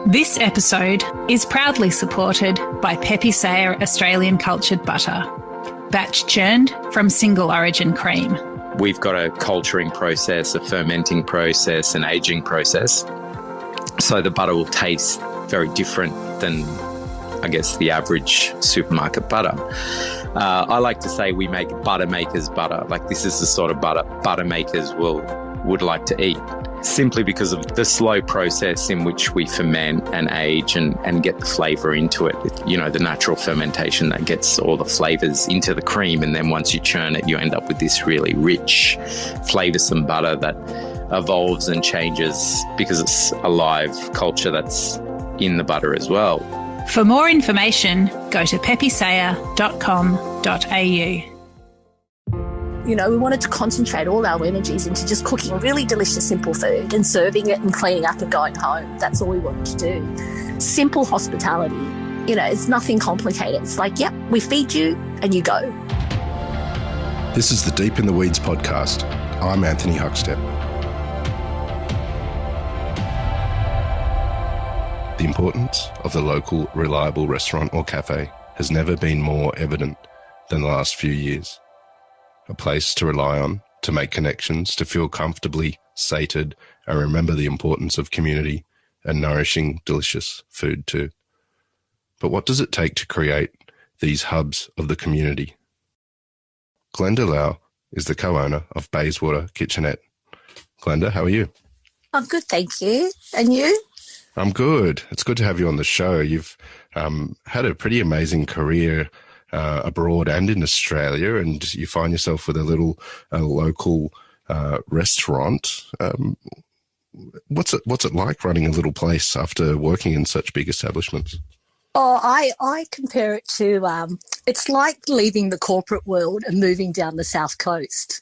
This episode is proudly supported by Pepe Sayer Australian Cultured Butter, batch churned from single origin cream. We've got a culturing process, a fermenting process, an aging process. So the butter will taste very different than, I guess, the average supermarket butter. I like to say we make butter makers butter. Like, this is the sort of butter makers would like to eat, simply because of the slow process in which we ferment and age and get the flavour into it. You know, the natural fermentation that gets all the flavours into the cream, and then once you churn it, you end up with this really rich, flavoursome butter that evolves and changes because it's a live culture that's in the butter as well. For more information, go to pepesayer.com.au. You know, we wanted to concentrate all our energies into just cooking really delicious, simple food and serving it and cleaning up and going home. That's all we wanted to do. Simple hospitality. You know, it's nothing complicated. It's like, yep, we feed you and you go. This is the Deep in the Weeds podcast. I'm Anthony Huckstep. The importance of the local, reliable restaurant or cafe has never been more evident than the last few years. A place to rely on, to make connections, to feel comfortably sated, and remember the importance of community and nourishing, delicious food too. But what does it take to create these hubs of the community? Glenda Lau is the co-owner of Bayswater Kitchenette. Glenda, how are you? I'm good, thank you. And you? I'm good. It's good to have you on the show. You've had a pretty amazing career abroad and in Australia, and you find yourself with a little local restaurant. What's it like running a little place after working in such big establishments? Oh, I compare it to, it's like leaving the corporate world and moving down the South Coast.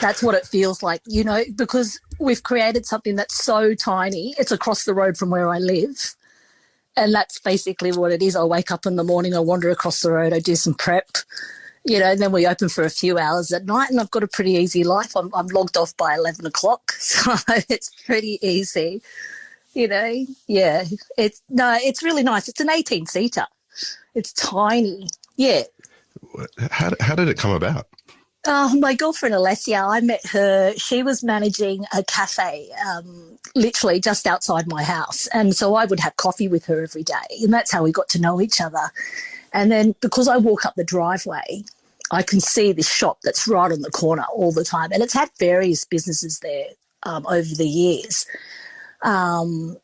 That's what it feels like, you know, because we've created something that's so tiny. It's across the road from where I live. And that's basically what it is. I wake up in the morning, I wander across the road, I do some prep, you know, and then we open for a few hours at night, and I've got a pretty easy life. I'm logged off by 11 o'clock, so it's pretty easy, you know. Yeah, it's really nice. It's an 18-seater. It's tiny. Yeah. How did it come about? My girlfriend, Alessia, I met her. She was managing a cafe literally just outside my house. And so I would have coffee with her every day. And that's how we got to know each other. And then because I walk up the driveway, I can see this shop that's right on the corner all the time. And it's had various businesses there over the years. And,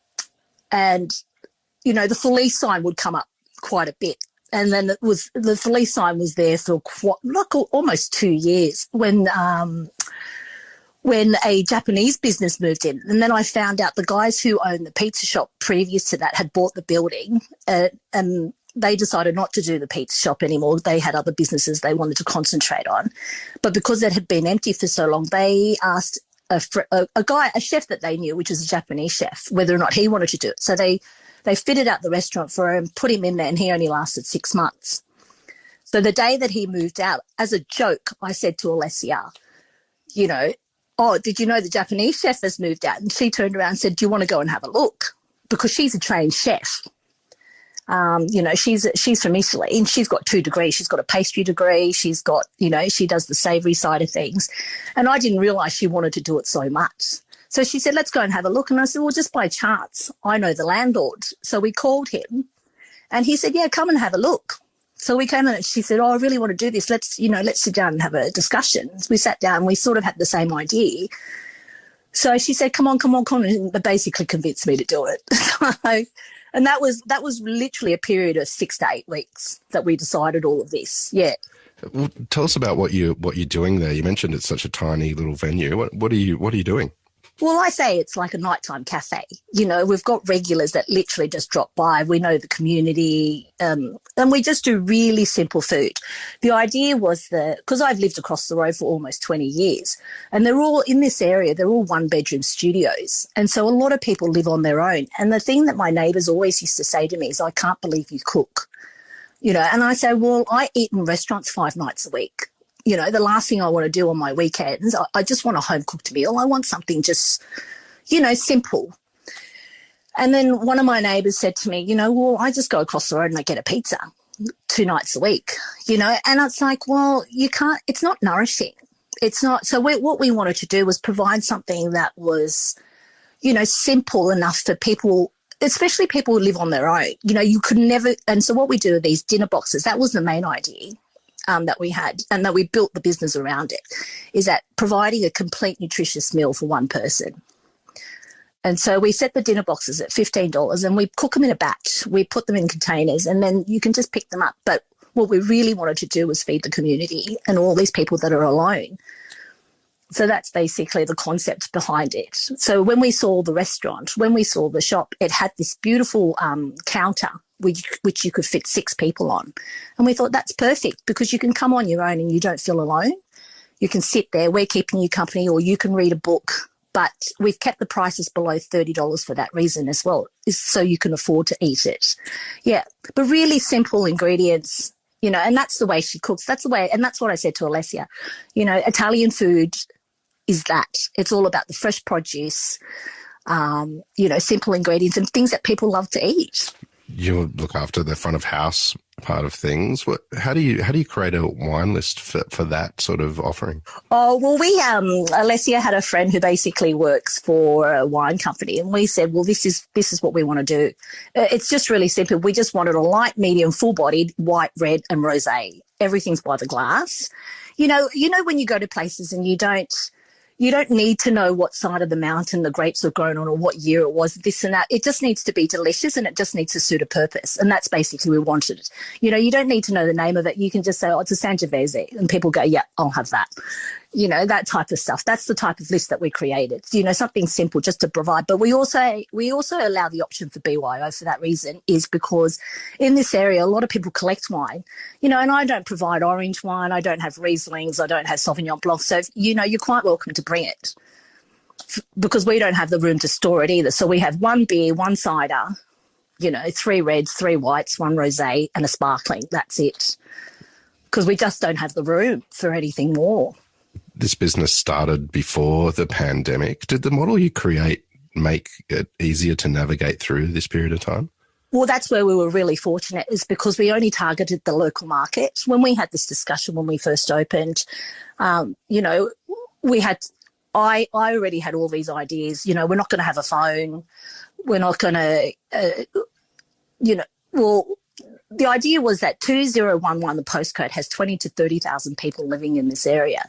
you know, the Felice sign would come up quite a bit. And then the Felice sign was there for almost 2 years when a Japanese business moved in. And then I found out the guys who owned the pizza shop previous to that had bought the building, and they decided not to do the pizza shop anymore. They had other businesses they wanted to concentrate on. But because it had been empty for so long, they asked a chef that they knew, which was a Japanese chef, whether or not he wanted to do it. So they fitted out the restaurant for him, put him in there, and he only lasted 6 months. So the day that he moved out, as a joke, I said to Alessia, you know, oh, did you know the Japanese chef has moved out? And she turned around and said, do you want to go and have a look? Because she's a trained chef. You know, she's from Italy, and she's got 2 degrees. She's got a pastry degree. She's got, you know, she does the savoury side of things. And I didn't realise she wanted to do it so much. So she said, let's go and have a look. And I said, well, just by chance, I know the landlord. So we called him, and he said, yeah, come and have a look. So we came in, and she said, oh, I really want to do this. Let's sit down and have a discussion. So we sat down, and we sort of had the same idea. So she said, come on, and basically convinced me to do it. And that was literally a period of 6 to 8 weeks that we decided all of this. Yeah. Well, tell us about what you're doing there. You mentioned it's such a tiny little venue. What are you doing? Well, I say it's like a nighttime cafe. You know, we've got regulars that literally just drop by. We know the community, and we just do really simple food. The idea was because I've lived across the road for almost 20 years, and they're all in this area, they're all one-bedroom studios. And so a lot of people live on their own. And the thing that my neighbours always used to say to me is, I can't believe you cook. You know, and I say, well, I eat in restaurants 5 nights a week. You know, the last thing I want to do on my weekends, I just want a home-cooked meal. I want something just, you know, simple. And then one of my neighbours said to me, well, I just go across the road and I get a pizza 2 nights a week, and it's like, well, you can't, it's not nourishing. It's not. So what we wanted to do was provide something that was, simple enough for people, especially people who live on their own. You could never. And so what we do are these dinner boxes. That was the main idea that we had, and that we built the business around it, is that providing a complete nutritious meal for one person. And so we set the dinner boxes at $15 and we cook them in a batch. We put them in containers and then you can just pick them up. But what we really wanted to do was feed the community and all these people that are alone. So that's basically the concept behind it. So when we saw the restaurant, when we saw the shop, it had this beautiful counter which you could fit 6 people on. And we thought that's perfect because you can come on your own and you don't feel alone. You can sit there, we're keeping you company, or you can read a book. But we've kept the prices below $30 for that reason as well, is so you can afford to eat it. Yeah, but really simple ingredients, and that's the way she cooks. That's the way, and that's what I said to Alessia. Italian food is that. It's all about the fresh produce, simple ingredients and things that people love to eat. You look after the front of house part of things. How do you create a wine list for that sort of offering? Oh, well, Alessia had a friend who basically works for a wine company, and we said, well, this is what we want to do. It's just really simple. We just wanted a light, medium, full-bodied, white, red, and rosé. Everything's by the glass. When you go to places and you don't need to know what side of the mountain the grapes were grown on or what year it was, this and that. It just needs to be delicious and it just needs to suit a purpose. And that's basically what we wanted. You don't need to know the name of it. You can just say, oh, it's a Sangiovese. And people go, yeah, I'll have that. That type of stuff. That's the type of list that we created. Something simple just to provide. But we also allow the option for BYO for that reason, is because in this area, a lot of people collect wine, and I don't provide orange wine. I don't have Rieslings. I don't have Sauvignon Blanc. So, you're quite welcome to bring it because we don't have the room to store it either. So we have 1 beer, 1 cider, 3 reds, 3 whites, 1 rosé and a sparkling. That's it. Because we just don't have the room for anything more. This business started before the pandemic. Did the model you create make it easier to navigate through this period of time? Well, that's where we were really fortunate, is because we only targeted the local market. When we had this discussion when we first opened, we had, I already had all these ideas. We're not going to have a phone. We're not going to, the idea was that 2011, the postcode, has 20 to 30,000 people living in this area.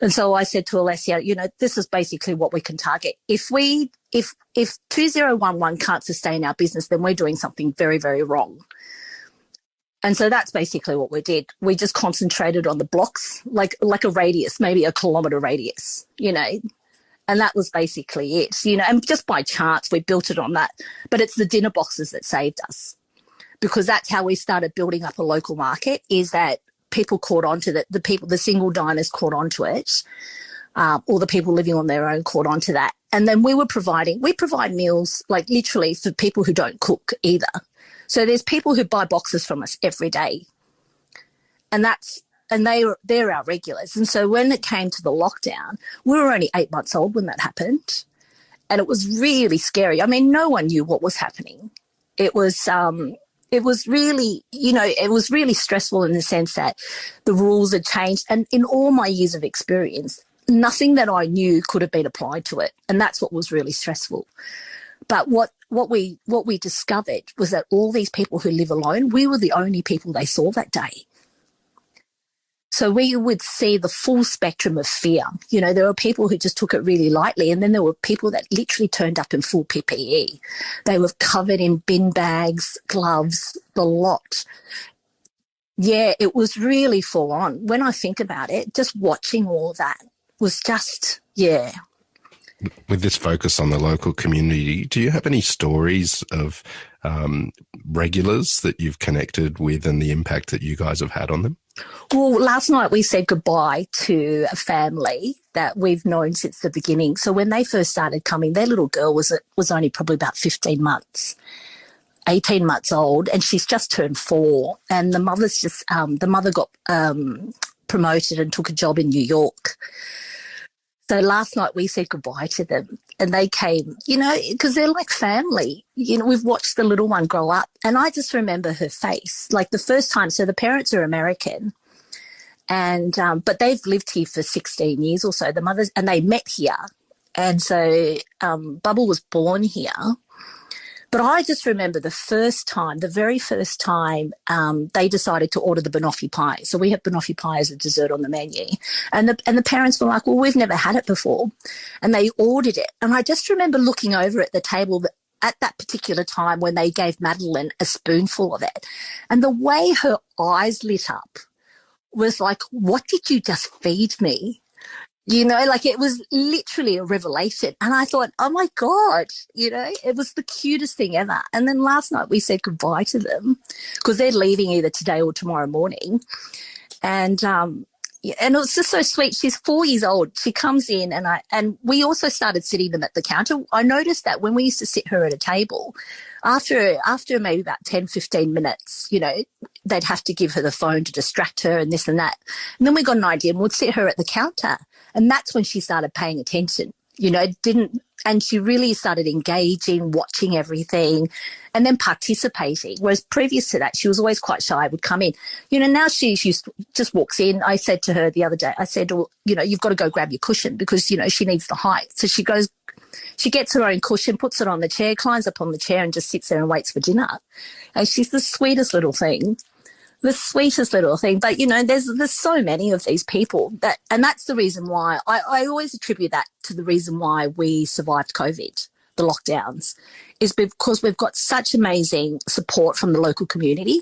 And so I said to Alessia, this is basically what we can target. If 2011 can't sustain our business, then we're doing something very, very wrong. And so that's basically what we did. We just concentrated on the blocks, like a radius, maybe a kilometre radius, and that was basically it, and just by chance we built it on that. But it's the dinner boxes that saved us, because that's how we started building up a local market, is that people caught on to that. The single diners caught on to it, or the people living on their own caught on to that. And then we provide meals like literally for people who don't cook either. So there's people who buy boxes from us every day, and they're our regulars. And so when it came to the lockdown, we were only 8 months old when that happened, and it was really scary. I mean, no one knew what was happening. It was really, it was really stressful in the sense that the rules had changed. And in all my years of experience, nothing that I knew could have been applied to it. And that's what was really stressful. But what we discovered was that all these people who live alone, we were the only people they saw that day. So we would see the full spectrum of fear. There were people who just took it really lightly, and then there were people that literally turned up in full PPE. They were covered in bin bags, gloves, the lot. Yeah, it was really full on. When I think about it, just watching all that was just, yeah. With this focus on the local community, do you have any stories of regulars that you've connected with and the impact that you guys have had on them? Well, last night we said goodbye to a family that we've known since the beginning. So when they first started coming, their little girl was only probably about 15 months, 18 months old, and she's just turned 4. And the mother got promoted and took a job in New York. So last night we said goodbye to them, and they came, you know, because they're like family. You know, we've watched the little one grow up, and I just remember her face, like the first time. So the parents are American, and but they've lived here for 16 years or so. The mothers, and they met here, and so Bubble was born here. But I just remember the very first time they decided to order the banoffee pie. So we have banoffee pie as a dessert on the menu. And the parents were like, well, we've never had it before. And they ordered it. And I just remember looking over at the table at that particular time when they gave Madeline a spoonful of it. And the way her eyes lit up was like, what did you just feed me? You know, like it was literally a revelation. And I thought, oh, my God, you know, it was the cutest thing ever. And then last night we said goodbye to them because they're leaving either today or tomorrow morning. And it was just so sweet. She's 4 years old. She comes in and we also started sitting them at the counter. I noticed that when we used to sit her at a table, after maybe about 10, 15 minutes, you know, they'd have to give her the phone to distract her and this and that. And then we got an idea and we'd sit her at the counter. And that's when she started paying attention, you know, and she really started engaging, watching everything and then participating. Whereas previous to that, she was always quite shy, would come in. You know, now she just walks in. I said to her the other day, I said, well, you know, you've got to go grab your cushion because, you know, she needs the height. So she gets her own cushion, puts it on the chair, climbs up on the chair and just sits there and waits for dinner. And she's the sweetest little thing. But, you know, there's so many of these people and that's the reason why I always attribute that to the reason why we survived COVID, the lockdowns, is because we've got such amazing support from the local community.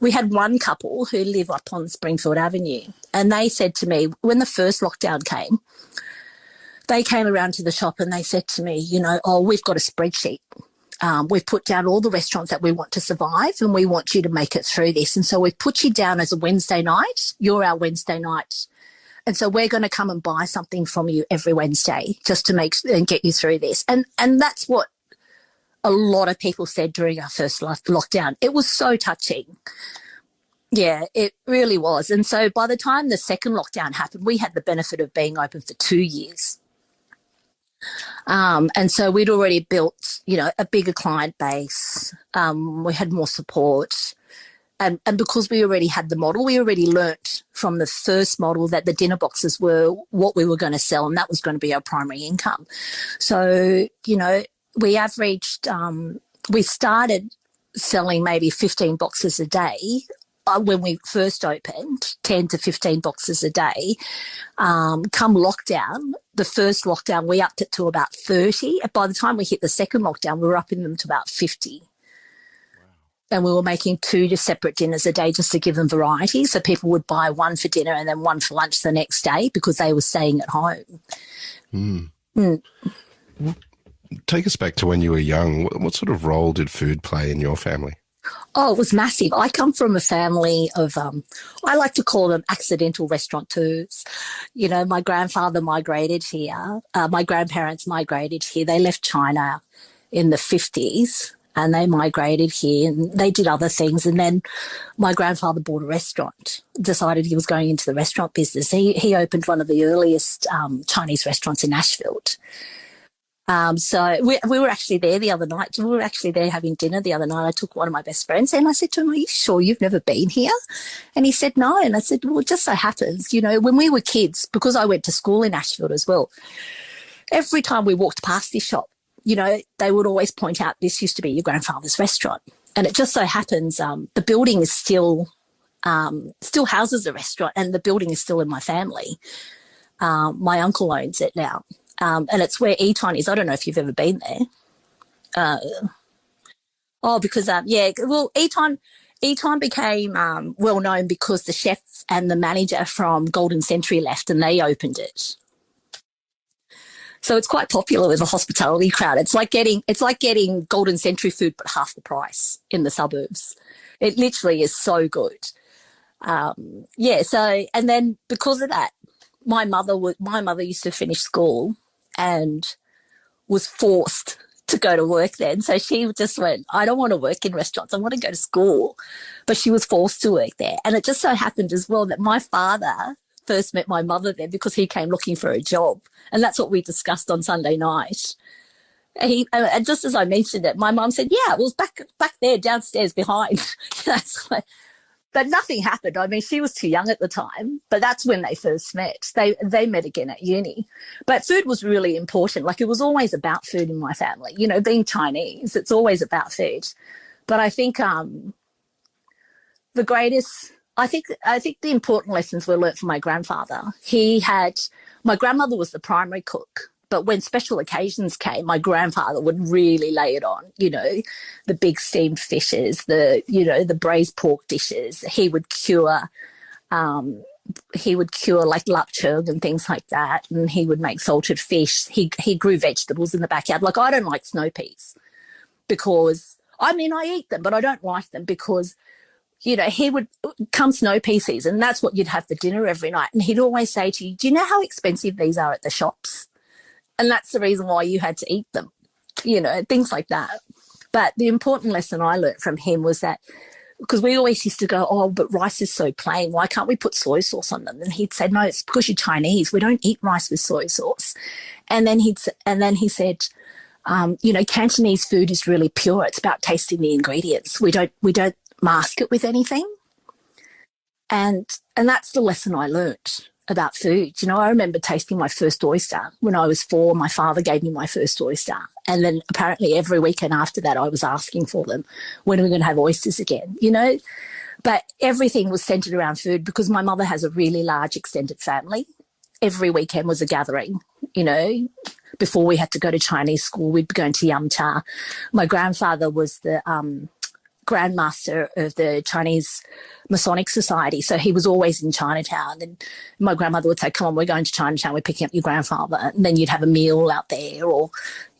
We had one couple who live up on Springfield Avenue and they said to me when the first lockdown came, they came around to the shop and they said to me, you know, oh, we've got a spreadsheet. We've put down all the restaurants that we want to survive and we want you to make it through this. And so we've put you down as a Wednesday night. You're our Wednesday night. And so we're going to come and buy something from you every Wednesday just to and get you through this. And that's what a lot of people said during our first lockdown. It was so touching. Yeah, it really was. And so by the time the second lockdown happened, we had the benefit of being open for 2 years. And so we'd already built, you know, a bigger client base. We had more support. And because we already had the model, we already learnt from the first model that the dinner boxes were what we were going to sell and that was going to be our primary income. So, you know, we averaged, we started selling maybe 15 boxes a day when we first opened, 10 to 15 boxes a day. Come lockdown, the first lockdown, we upped it to about 30. And by the time we hit the second lockdown, we were upping them to about 50. Wow. And we were making 2 separate dinners a day just to give them variety. So people would buy one for dinner and then one for lunch the next day because they were staying at home. Take us back to when you were young. What sort of role did food play in your family? Oh, it was massive. I come from a family of, I like to call them accidental restaurateurs. You know, my grandfather migrated here. My grandparents migrated here. They left China in the 50s and they migrated here and they did other things. And then my grandfather bought a restaurant, decided he was going into the restaurant business. He opened one of the earliest Chinese restaurants in Ashfield. So we were actually there the other night. We were actually there having dinner the other night. I took one of my best friends and I said to him, are you sure you've never been here? And he said, no. And I said, well, it just so happens, you know, when we were kids, because I went to school in Ashfield as well, every time we walked past this shop, you know, they would always point out this used to be your grandfather's restaurant. And it just so happens the building is still houses a restaurant and the building is still in my family. My uncle owns it now. And it's where Eton is. I don't know if you've ever been there. Eton became well known because the chef and the manager from Golden Century left and they opened it. So it's quite popular with the hospitality crowd. It's like getting Golden Century food but half the price in the suburbs. It literally is so good. So and then because of that, my mother used to finish school and was forced to go to work then. So she just went, I don't want to work in restaurants. I want to go to school. But she was forced to work there. And it just so happened as well that my father first met my mother there because he came looking for a job. And that's what we discussed on Sunday night. And just as I mentioned it, my mum said, yeah, it was back there downstairs behind. But nothing happened. I mean, she was too young at the time, but that's when they first met. They met again at uni. But food was really important. Like, it was always about food in my family. You know, being Chinese, it's always about food. But I think the important lessons were learnt from my grandfather. My grandmother was the primary cook. But when special occasions came, my grandfather would really lay it on, you know, the big steamed fishes, the braised pork dishes. He would cure like leapt and things like that. And he would make salted fish. He grew vegetables in the backyard. Like, I don't like snow peas because, I mean, I eat them, but I don't like them because, you know, he would come snow pea season. That's what you'd have for dinner every night. And he'd always say to you, do you know how expensive these are at the shops? And that's the reason why you had to eat them, you know, things like that. But the important lesson I learned from him was that, because we always used to go, oh, but rice is so plain. Why can't we put soy sauce on them? And he'd say, no, it's because you're Chinese. We don't eat rice with soy sauce. And then he said, you know, Cantonese food is really pure. It's about tasting the ingredients. We don't mask it with anything. And that's the lesson I learnt about food. You know, I remember tasting my first oyster when I was 4. My father gave me my first oyster. And then apparently every weekend after that, I was asking for them. When are we going to have oysters again? You know, but everything was centered around food because my mother has a really large extended family. Every weekend was a gathering, you know. Before we had to go to Chinese school, we'd be going to Yum Cha. My grandfather was the grandmaster of the Chinese Masonic Society. So he was always in Chinatown. And my grandmother would say, come on, we're going to Chinatown, we're picking up your grandfather. And then you'd have a meal out there, or,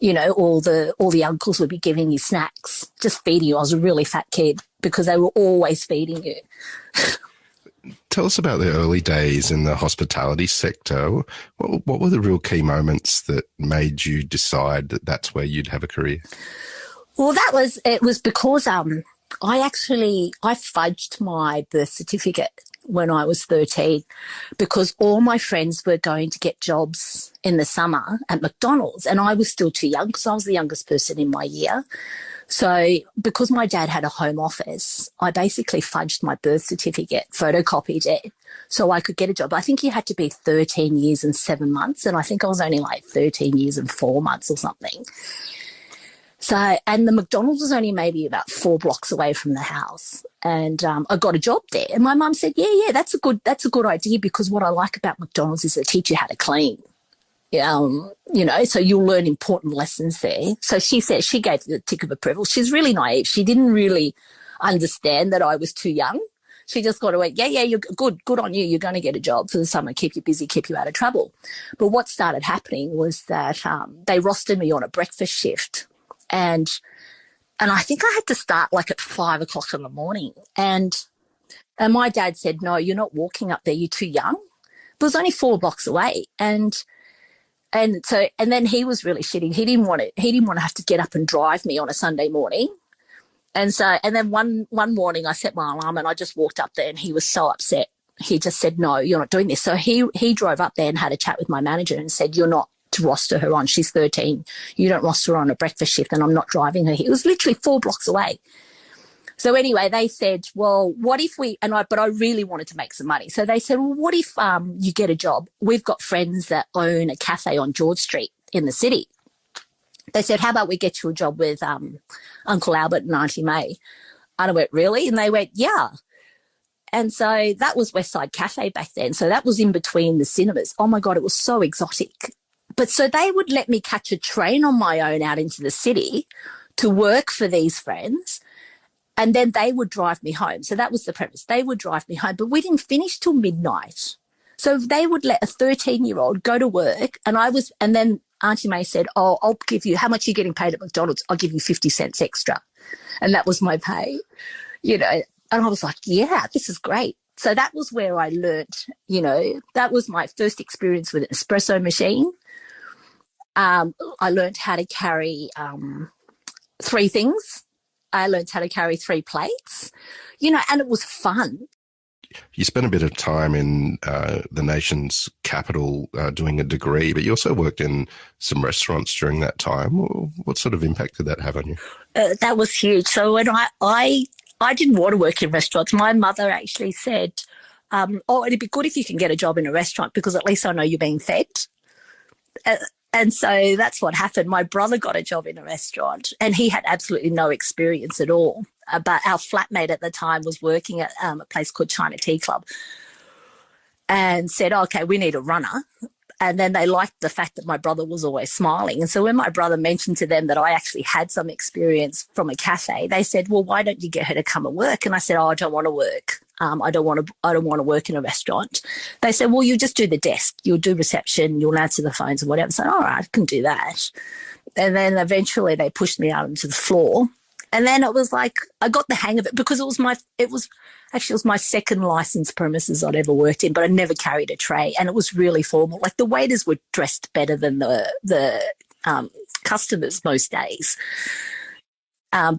you know, all the uncles would be giving you snacks, just feeding you. I was a really fat kid because they were always feeding you. Tell us about the early days in the hospitality sector. What were the real key moments that made you decide that that's where you'd have a career? Well, it was because I fudged my birth certificate when I was 13 because all my friends were going to get jobs in the summer at McDonald's and I was still too young because I was the youngest person in my year. So because my dad had a home office, I basically fudged my birth certificate, photocopied it so I could get a job. I think you had to be 13 years and 7 months and I think I was only like 13 years and 4 months or something. So, and the McDonald's was only maybe about 4 blocks away from the house. And I got a job there. And my mum said, yeah, that's a good idea because what I like about McDonald's is they teach you how to clean. You know, so you'll learn important lessons there. So she said, she gave the tick of approval. She's really naive. She didn't really understand that I was too young. She just got away, yeah, you're good on you. You're going to get a job for the summer, keep you busy, keep you out of trouble. But what started happening was that they rostered me on a breakfast shift. And I think I had to start like at 5 o'clock in the morning. And my dad said, no, you're not walking up there. You're too young. It was only 4 blocks away. And then he was really shitty. He didn't want to have to get up and drive me on a Sunday morning. And then one morning I set my alarm and I just walked up there and he was so upset. He just said, no, you're not doing this. So he drove up there and had a chat with my manager and said, you're not to roster her on. She's 13. You don't roster her on a breakfast shift and I'm not driving her here. It was literally 4 blocks away. So anyway, they said, well, what if but I really wanted to make some money. So they said, well, what if you get a job? We've got friends that own a cafe on George Street in the city. They said, how about we get you a job with Uncle Albert and Auntie May? And I went, really? And they went, yeah. And so that was Westside Cafe back then. So that was in between the cinemas. Oh, my God, it was so exotic. But so they would let me catch a train on my own out into the city to work for these friends. And then they would drive me home. So that was the premise. They would drive me home, but we didn't finish till midnight. So they would let a 13-year-old go to work. And then Auntie May said, oh, I'll give you, how much are you getting paid at McDonald's? I'll give you 50 cents extra. And that was my pay, you know. And I was like, yeah, this is great. So that was where I learnt, you know, that was my first experience with an espresso machine. I learnt how to carry 3 things. I learned how to carry 3 plates, you know, and it was fun. you spent a bit of time in the nation's capital doing a degree, but you also worked in some restaurants during that time. What sort of impact did that have on you? That was huge. So when I didn't want to work in restaurants, my mother actually said, it'd be good if you can get a job in a restaurant because at least I know you're being fed. And so that's what happened. My brother got a job in a restaurant and he had absolutely no experience at all. But our flatmate at the time was working at a place called China Tea Club and said, okay, we need a runner. And then they liked the fact that my brother was always smiling. And so when my brother mentioned to them that I actually had some experience from a cafe, they said, well, why don't you get her to come and work? And I said, I don't want to work. I don't want to work in a restaurant. They said, well, you just do the desk. You'll do reception. You'll answer the phones and whatever. So, all right, I can do that. And then eventually they pushed me out onto the floor. And then it was like I got the hang of it because it was my second licensed premises I'd ever worked in, but I never carried a tray, and it was really formal. Like the waiters were dressed better than the customers most days,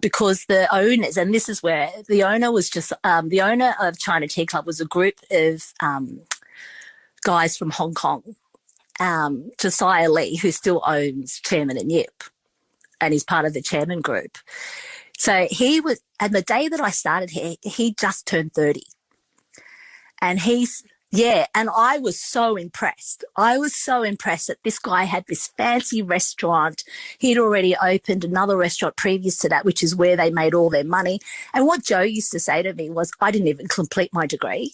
because the owners, and this is where the owner was just the owner of China Tea Club was a group of guys from Hong Kong, Josiah Lee, who still owns Chairman and Yip, and he's part of the Chairman group. So he was, and the day that I started here, he just turned 30. And and I was so impressed. I was so impressed that this guy had this fancy restaurant. He'd already opened another restaurant previous to that, which is where they made all their money. And what Joe used to say to me was, I didn't even complete my degree.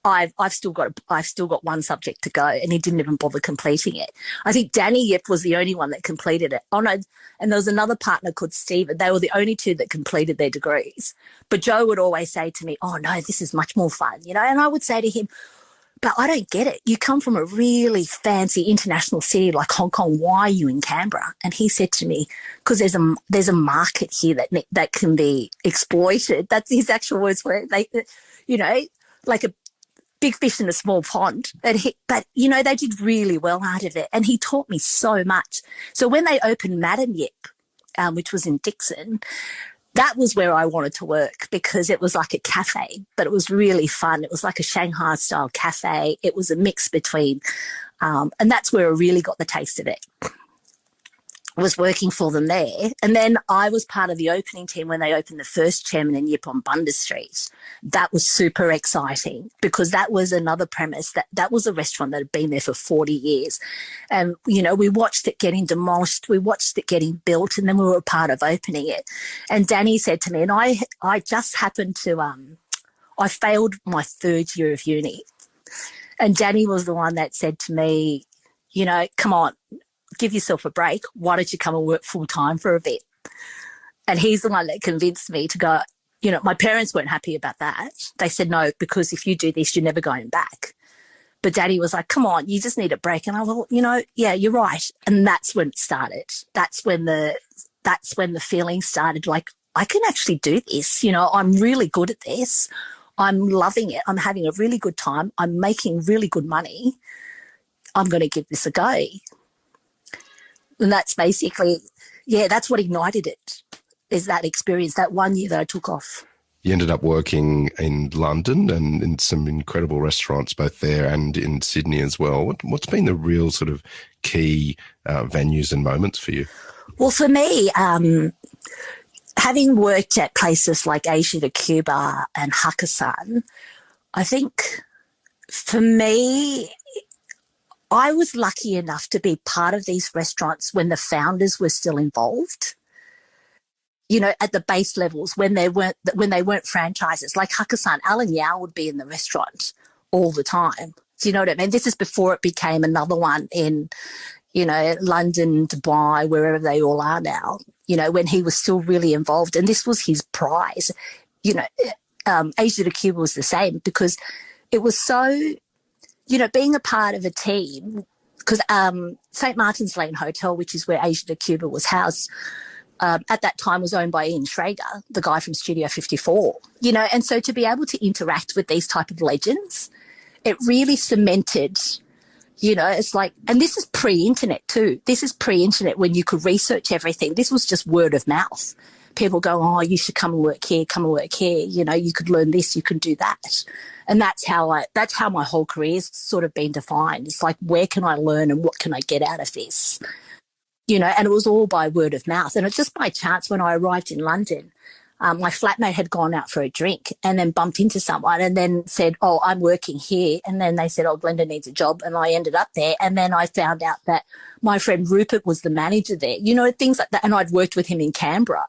I've still got one subject to go, and he didn't even bother completing it. I think Danny Yip was the only one that completed it. Oh no, and there was another partner called Stephen. They were the only two that completed their degrees. But Joe would always say to me, "Oh no, this is much more fun," you know. And I would say to him, "But I don't get it. You come from a really fancy international city like Hong Kong. Why are you in Canberra?" And he said to me, "Because there's a market here that can be exploited." That's his actual words. Where they, you know, like a big fish in a small pond. But, you know, they did really well out of it. And he taught me so much. So when they opened Madam Yip, which was in Dixon, that was where I wanted to work because it was like a cafe, but it was really fun. It was like a Shanghai style cafe. It was a mix between, and that's where I really got the taste of it. Was working for them there. And then I was part of the opening team when they opened the first Chairman and Yip on Bundas Street. That was super exciting because that was another premise. That was a restaurant that had been there for 40 years. And, you know, we watched it getting demolished. We watched it getting built, and then we were a part of opening it. And Danny said to me, and I just happened to, I failed my third year of uni. And Danny was the one that said to me, you know, come on, give yourself a break. Why don't you come and work full time for a bit? And he's the one that convinced me to go. You know, my parents weren't happy about that. They said, no, because if you do this, you're never going back. But Daddy was like, come on, you just need a break. And I thought, you know, yeah, you're right. And that's when it started. That's when the feeling started like, I can actually do this. You know, I'm really good at this. I'm loving it. I'm having a really good time. I'm making really good money. I'm going to give this a go. And that's basically, that's what ignited it, is that experience, that 1 year that I took off. You ended up working in London and in some incredible restaurants both there and in Sydney as well. What's been the real sort of key venues and moments for you? Well, for me, having worked at places like Asia to Cuba and Huck, I think for me, I was lucky enough to be part of these restaurants when the founders were still involved, you know, at the base levels when they weren't franchises. Like Hakkasan, Alan Yao would be in the restaurant all the time. Do you know what I mean? This is before it became another one in, you know, London, Dubai, wherever they all are now, you know, when he was still really involved. And this was his prize. You know, Asia to Cuba was the same because it was so... You know, being a part of a team, because St. Martin's Lane Hotel, which is where Asia to Cuba was housed, at that time was owned by Ian Schrager, the guy from Studio 54, you know, and so to be able to interact with these type of legends, it really cemented, you know, it's like, and this is pre-internet too. This is pre-internet when you could research everything. This was just word of mouth. people go, oh, you should come and work here, come and work here. You know, you could learn this, you could do that. And that's how my whole career's sort of been defined. It's like, where can I learn and what can I get out of this? You know, and it was all by word of mouth. And it's just by chance when I arrived in London, my flatmate had gone out for a drink and then bumped into someone and then said, oh, I'm working here. And then they said, oh, Glenda needs a job. And I ended up there. And then I found out that my friend Rupert was the manager there, you know, things like that. And I'd worked with him in Canberra.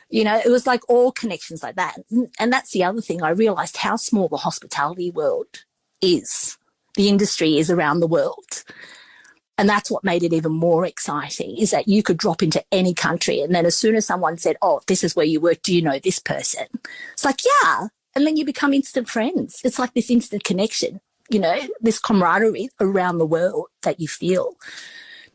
You know, it was like all connections like that. And that's the other thing. I realised how small the hospitality world is. The industry is around the world. And that's what made it even more exciting, is that you could drop into any country. And then as soon as someone said, oh, this is where you work, do you know this person? It's like, yeah. And then you become instant friends. It's like this instant connection, you know, this camaraderie around the world that you feel,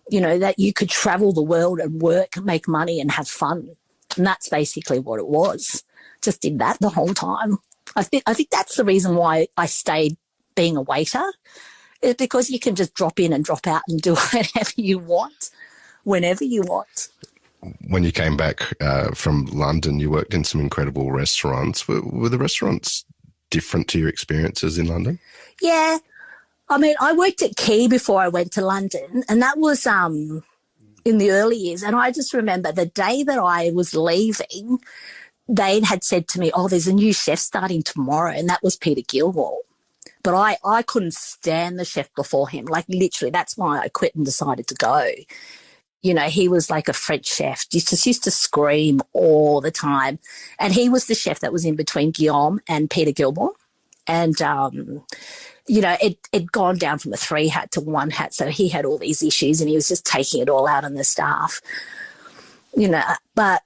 you know, that you could travel the world and work, make money and have fun. And that's basically what it was. Just did that the whole time. I think that's the reason why I stayed being a waiter, is because you can just drop in and drop out and do whatever you want, whenever you want. When you came back from London, you worked in some incredible restaurants. Were the restaurants different to your experiences in London? Yeah. I mean, I worked at Key before I went to London, and that was in the early years. And I just remember the day that I was leaving, they had said to me, oh, there's a new chef starting tomorrow, and that was Peter Gilmore. But I couldn't stand the chef before him. Like, literally, that's why I quit and decided to go. You know, he was like a French chef, just used to scream all the time. And he was the chef that was in between Guillaume and Peter Gilmore. And, you know, it'd gone down from a 3-hat to 1-hat. So he had all these issues and he was just taking it all out on the staff, you know. But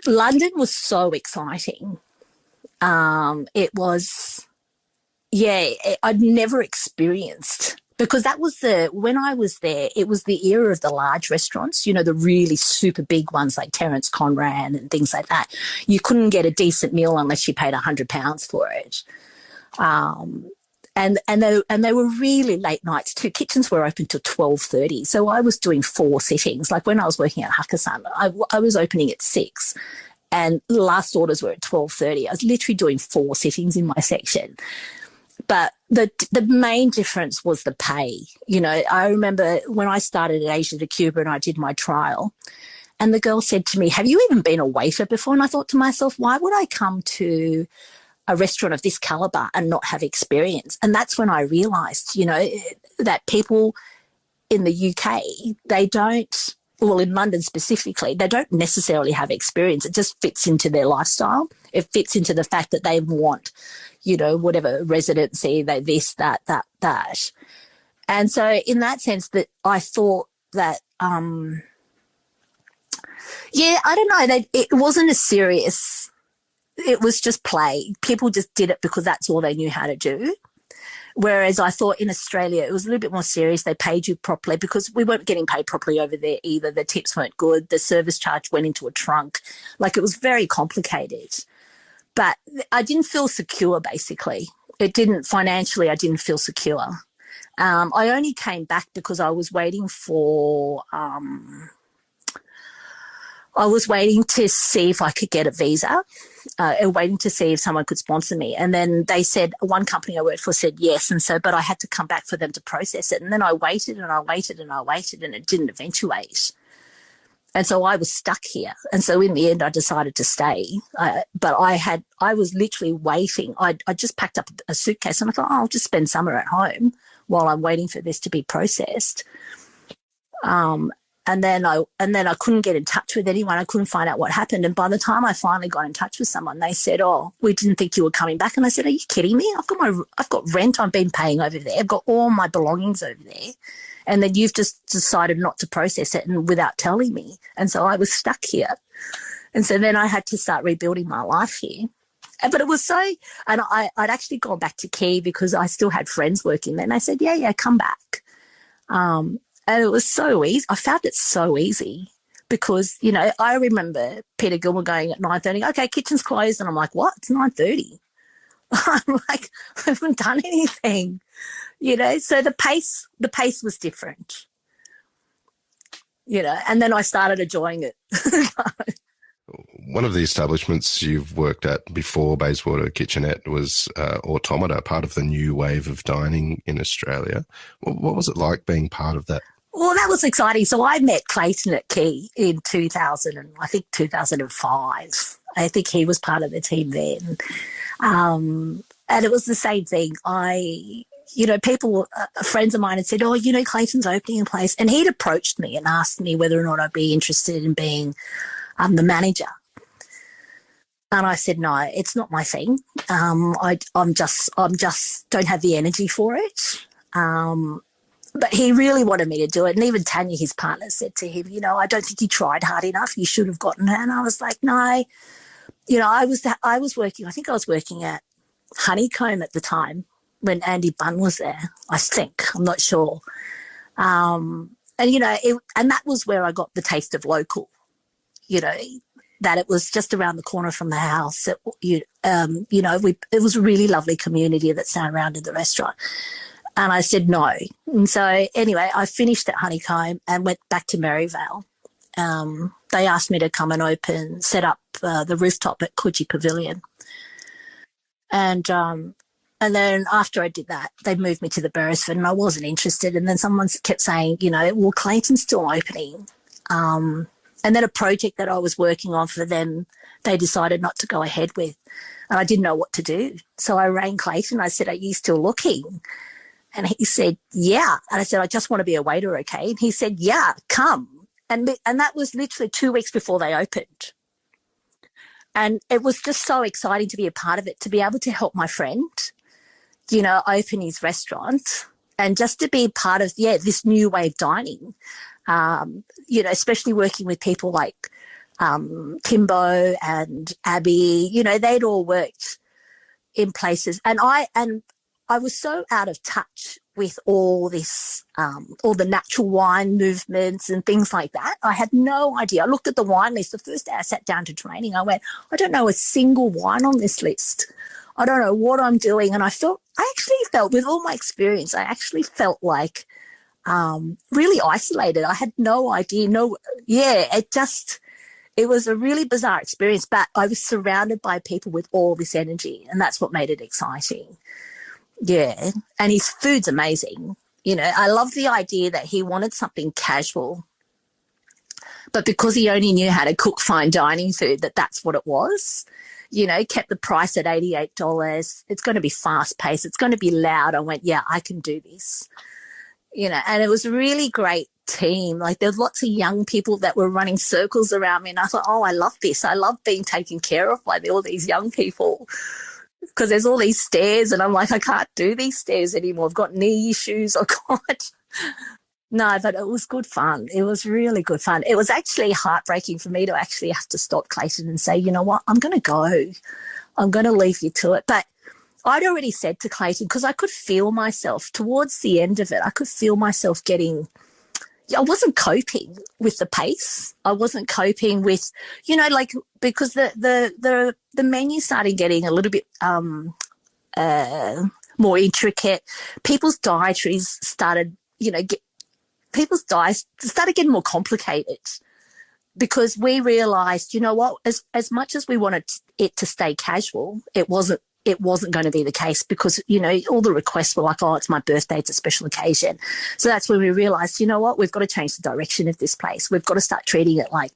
London was so exciting. It was, yeah, I'd never experienced, because that was when I was there, it was the era of the large restaurants, you know, the really super big ones like Terence Conran and things like that. You couldn't get a decent meal unless you paid £100 for it. And they were really late nights too. Kitchens were open till 12:30. So I was doing 4 sittings. Like when I was working at Huckstep, I was opening at 6 and the last orders were at 12:30. I was literally doing 4 sittings in my section. But the main difference was the pay. You know, I remember when I started at Asia to Cuba and I did my trial, and the girl said to me, have you even been a waiter before? And I thought to myself, why would I come to a restaurant of this caliber and not have experience? And that's when I realised, you know, that people in the UK, they don't, well, in London specifically, they don't necessarily have experience. It just fits into their lifestyle. It fits into the fact that they want, you know, whatever residency, they this, that. And so in that sense that I thought that, yeah, I don't know, it wasn't as serious. It was just play. People just did it because that's all they knew how to do. Whereas I thought in Australia it was a little bit more serious. They paid you properly, because we weren't getting paid properly over there either. The tips weren't good. The service charge went into a trunk. Like, it was very complicated. But I didn't feel secure, basically. It didn't, financially, I didn't feel secure. I only came back because I was waiting for to see if I could get a visa, waiting to see if someone could sponsor me. And then they said, one company I worked for said yes. And so, but I had to come back for them to process it. And then I waited and I waited and I waited and it didn't eventuate. And so I was stuck here. And so in the end, I decided to stay. But I was literally waiting. I just packed up a suitcase and I thought, oh, I'll just spend summer at home while I'm waiting for this to be processed. And then I couldn't get in touch with anyone. I couldn't find out what happened. And by the time I finally got in touch with someone, they said, oh, we didn't think you were coming back. And I said, are you kidding me? I've got rent I've been paying over there. I've got all my belongings over there. And then you've just decided not to process it and without telling me. And so I was stuck here. And so then I had to start rebuilding my life here. But it was so, and I'd actually gone back to Key because I still had friends working there. And they said, yeah, come back. And it was so easy. I found it so easy because, you know, I remember Peter Gilmore going at 9:30, okay, kitchen's closed. And I'm like, what? It's 9:30. I'm like, I haven't done anything, you know. So the pace was different, you know, and then I started enjoying it. one of the establishments you've worked at before Bayswater Kitchenette was Automata, part of the new wave of dining in Australia. What was it like being part of that? Well, that was exciting. So I met Clayton at Key in 2005. I think he was part of the team then. And it was the same thing. People, friends of mine had said, Clayton's opening a place. And he'd approached me and asked me whether or not I'd be interested in being the manager. And I said, no, it's not my thing. I'm just don't have the energy for it. But he really wanted me to do it. And even Tanya, his partner, said to him, I don't think you tried hard enough. You should have gotten her. And I was like, no. I was working at Honeycomb at the time when Andy Bunn was there, I think. I'm not sure. And that was where I got the taste of local, that it was just around the corner from the house. It was a really lovely community that surrounded the restaurant. And I said no. And so anyway, I finished at Honeycomb and went back to Maryvale. They asked me to come and set up the rooftop at Coogee Pavilion. And then after I did that, they moved me to the Beresford and I wasn't interested. And then someone kept saying, well, Clayton's still opening. And then a project that I was working on for them, they decided not to go ahead with. And I didn't know what to do. So I rang Clayton. I said, are you still looking? And he said, yeah. And I said, I just want to be a waiter, okay? And he said, yeah, come. And that was literally 2 weeks before they opened. And it was just so exciting to be a part of it, to be able to help my friend, open his restaurant and just to be part of, this new wave dining, especially working with people like Timbo and Abby, they'd all worked in places. And I was so out of touch with all this, all the natural wine movements and things like that. I had no idea. I looked at the wine list. The first day I sat down to training, I went, I don't know a single wine on this list. I don't know what I'm doing. And I actually felt with all my experience, I actually felt like really isolated. I had no idea. It was a really bizarre experience, but I was surrounded by people with all this energy, and that's what made it exciting. Yeah, and his food's amazing. I love the idea that he wanted something casual, but because he only knew how to cook fine dining food, that's what it was. Kept the price at $88. It's going to be fast-paced. It's going to be loud. I went, yeah, I can do this. And it was a really great team. Like, there were lots of young people that were running circles around me, and I thought, oh, I love this. I love being taken care of by all these young people. Because there's all these stairs and I'm like, I can't do these stairs anymore. I've got knee issues. No, but it was good fun. It was really good fun. It was actually heartbreaking for me to actually have to stop Clayton and say, you know what, I'm going to go. I'm going to leave you to it. But I'd already said to Clayton, because I could feel myself towards the end of it, I could feel myself I wasn't coping with the pace. I wasn't coping with, because the menu started getting a little bit more intricate. People's dietaries started, people's diets started getting more complicated because we realised, as much as we wanted it to stay casual, it wasn't going to be the case because, all the requests were like, oh, it's my birthday, it's a special occasion. So that's when we realised, we've got to change the direction of this place. We've got to start treating it like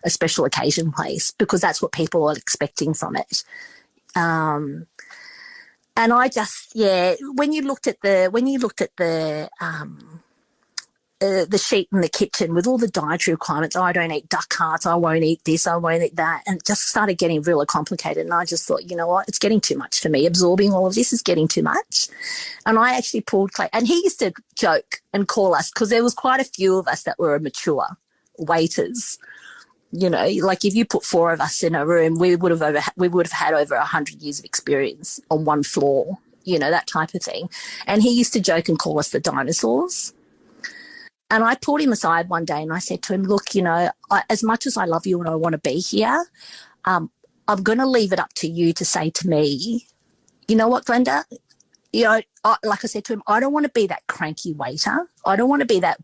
a special occasion place because that's what people are expecting from it. And I just, when you looked at the sheet in the kitchen with all the dietary requirements, I don't eat duck hearts, I won't eat this, I won't eat that, and it just started getting really complicated. And I just thought, you know what, it's getting too much for me. Absorbing all of this is getting too much. And I actually pulled Clay, and he used to joke and call us, because there was quite a few of us that were mature waiters. Like if you put four of us in a room, we would have had over 100 years of experience on one floor, that type of thing. And he used to joke and call us the dinosaurs. And I pulled him aside one day and I said to him, look, as much as I love you and I want to be here, I'm going to leave it up to you to say to me, you know what, Glenda? Like I said to him, I don't want to be that cranky waiter. I don't want to be that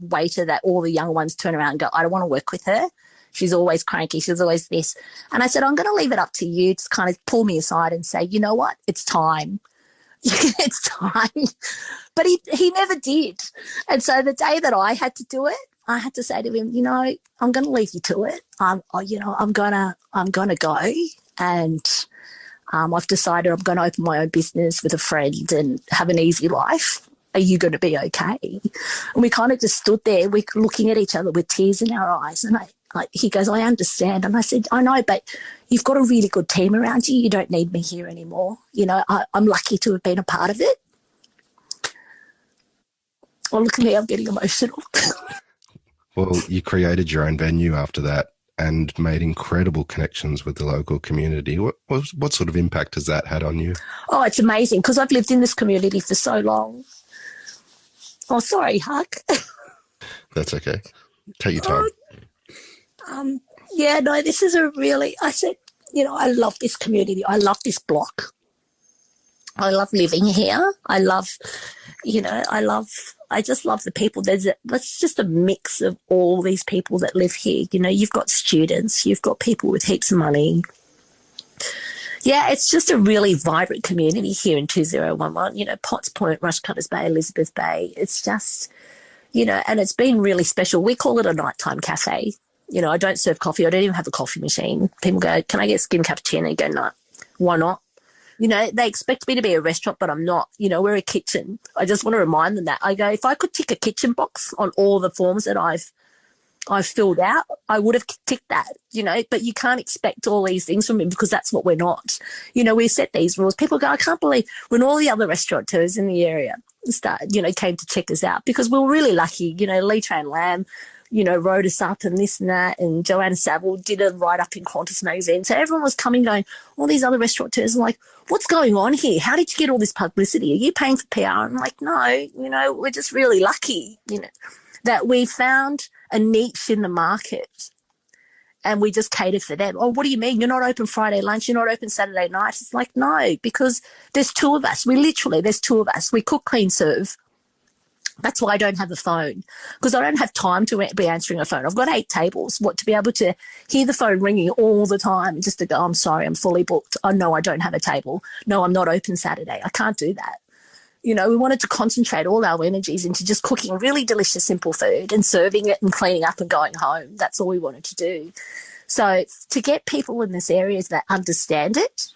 waiter that all the young ones turn around and go, I don't want to work with her. She's always cranky. She's always this. And I said, I'm going to leave it up to you to kind of pull me aside and say, you know what? It's time. It's time. But he never did. And so the day that I had to do it, I had to say to him, I'm going to leave you to it. I'm going to go, and I've decided I'm going to open my own business with a friend and have an easy life. Are you going to be okay? And we kind of just stood there, we looking at each other with tears in our eyes. And he goes, I understand. And I said, I know, but you've got a really good team around you. You don't need me here anymore. I'm lucky to have been a part of it. Oh, look at me, I'm getting emotional. Well, you created your own venue after that and made incredible connections with the local community. What sort of impact has that had on you? Oh, it's amazing, because I've lived in this community for so long. Oh, sorry, Huck. That's okay. Take your time. This is I said, I love this community. I love this block. I love living here. I just love the people. That's just a mix of all these people that live here. You've got students, you've got people with heaps of money. Yeah, it's just a really vibrant community here in 2011. Potts Point, Rushcutters Bay, Elizabeth Bay. It's just, and it's been really special. We call it a nighttime cafe. I don't serve coffee. I don't even have a coffee machine. People go, can I get skim cappuccino? You go, no. Why not? They expect me to be a restaurant, but I'm not. We're a kitchen. I just want to remind them that. I go, if I could tick a kitchen box on all the forms that I've filled out, I would have ticked that, but you can't expect all these things from me, because that's what we're not. We set these rules. People go, I can't believe, when all the other restaurateurs in the area came to check us out, because we were really lucky. Lee Tran Lamb, wrote us up and this and that, and Joanna Saville did a write-up in Qantas magazine. So everyone was coming going, all these other restaurateurs are like, what's going on here? How did you get all this publicity? Are you paying for PR? I'm like, no, we're just really lucky, that we found a niche in the market and we just cater for them. Oh, what do you mean? You're not open Friday lunch? You're not open Saturday night? It's like, no, because there's two of us. There's two of us. We cook, clean, serve. That's why I don't have a phone, because I don't have time to be answering a phone. I've got 8 tables. To be able to hear the phone ringing all the time and just to go, I'm sorry, I'm fully booked. Oh, no, I don't have a table. No, I'm not open Saturday. I can't do that. We wanted to concentrate all our energies into just cooking really delicious, simple food and serving it and cleaning up and going home. That's all we wanted to do. So to get people in this area that understand it,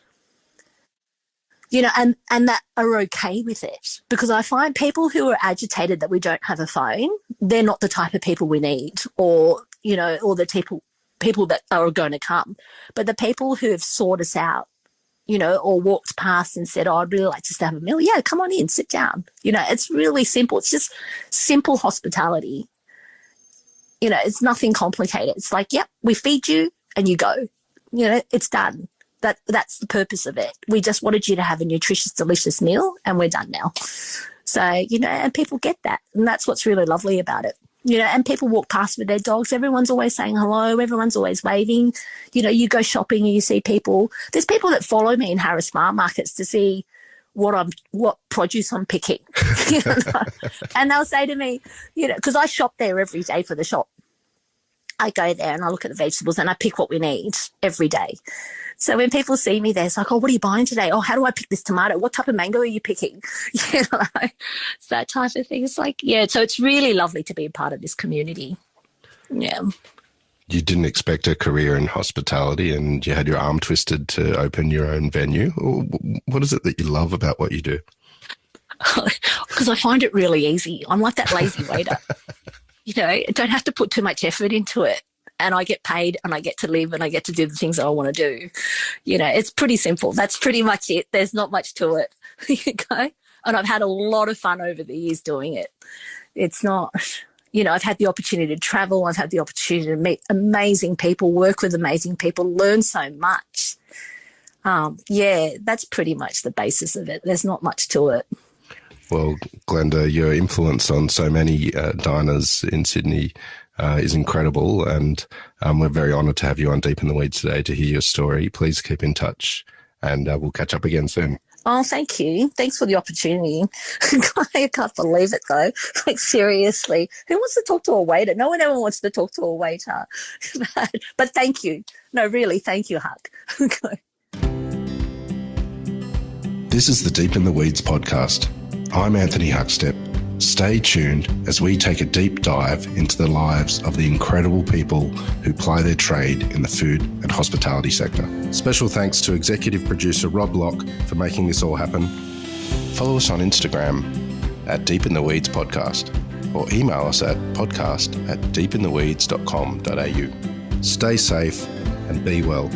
and that are okay with it, because I find people who are agitated that we don't have a phone, they're not the type of people we need, or the people that are going to come. But the people who have sought us out, or walked past and said, oh, I'd really like to have a meal. Yeah, come on in, sit down. It's really simple. It's just simple hospitality. It's nothing complicated. It's like, yep, we feed you and you go. It's done. That's the purpose of it. We just wanted you to have a nutritious, delicious meal, and we're done now. So, and people get that. And that's what's really lovely about it. And people walk past with their dogs. Everyone's always saying hello. Everyone's always waving. You go shopping and you see people. There's people that follow me in Harris Farm markets to see what produce I'm picking. And they'll say to me, because I shop there every day for the shop. I go there and I look at the vegetables and I pick what we need every day. So when people see me there, it's like, oh, what are you buying today? Oh, how do I pick this tomato? What type of mango are you picking? It's that type of thing. It's like, yeah, so it's really lovely to be a part of this community. Yeah. You didn't expect a career in hospitality and you had your arm twisted to open your own venue. What is it that you love about what you do? Because I find it really easy. I'm like that lazy waiter. I don't have to put too much effort into it. And I get paid and I get to live and I get to do the things that I want to do. It's pretty simple. That's pretty much it. There's not much to it. And I've had a lot of fun over the years doing it. It's not, I've had the opportunity to travel. I've had the opportunity to meet amazing people, work with amazing people, learn so much. That's pretty much the basis of it. There's not much to it. Well, Glenda, your influence on so many diners in Sydney is incredible, and we're very honoured to have you on Deep in the Weeds today to hear your story. Please keep in touch, and we'll catch up again soon. Oh, thank you. Thanks for the opportunity. I can't believe it, though. Like, seriously, who wants to talk to a waiter? No one ever wants to talk to a waiter. But thank you. No, really, thank you, Huck. This is the Deep in the Weeds podcast. I'm Anthony Huckstep. Stay tuned as we take a deep dive into the lives of the incredible people who ply their trade in the food and hospitality sector. Special thanks to executive producer Rob Locke for making this all happen. Follow us on Instagram at Deep in the Weeds Podcast or email us at podcast@deepintheweeds.com.au. Stay safe and be well.